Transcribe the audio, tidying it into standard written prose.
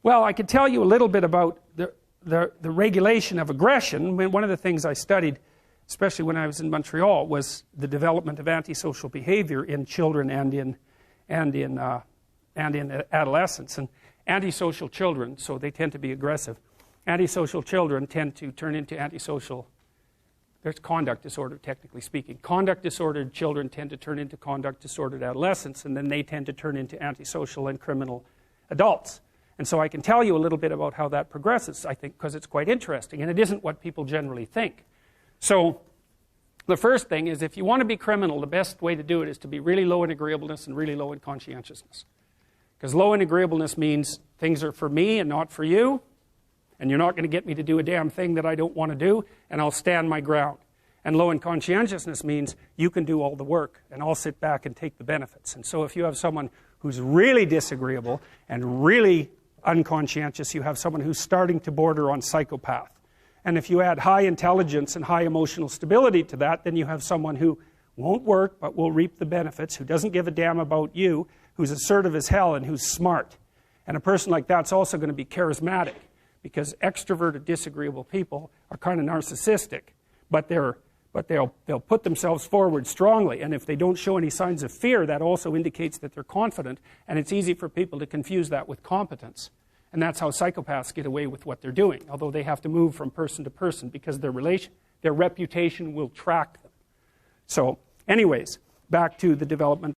Well, I could tell you a little bit about the regulation of aggression. I mean, one of the things I studied, especially when I was in Montreal, was the development of antisocial behavior in children and in adolescence. And antisocial children, so they tend to be aggressive. Antisocial children tend to turn into antisocial. There's conduct disorder, technically speaking. Conduct disordered children tend to turn into conduct disordered adolescents, and then they tend to turn into antisocial and criminal adults. And so I can tell you a little bit about how that progresses, I think, because it's quite interesting, and it isn't what people generally think. So the first thing is, if you want to be criminal, the best way to do it is to be really low in agreeableness and really low in conscientiousness. Because low in agreeableness means things are for me and not for you, and you're not going to get me to do a damn thing that I don't want to do, and I'll stand my ground. And low in conscientiousness means you can do all the work, and I'll sit back and take the benefits. And so if you have someone who's really disagreeable and really unconscientious, you have someone who's starting to border on psychopath. And if you add high intelligence and high emotional stability to that, then you have someone who won't work but will reap the benefits, who doesn't give a damn about you, who's assertive as hell, and who's smart. And a person like that's also going to be charismatic, because extroverted, disagreeable people are kind of narcissistic, but they'll put themselves forward strongly, and if they don't show any signs of fear, that also indicates that they're confident, and it's easy for people to confuse that with competence. And that's how psychopaths get away with what they're doing, although they have to move from person to person because their reputation will track them. So anyways, back to the development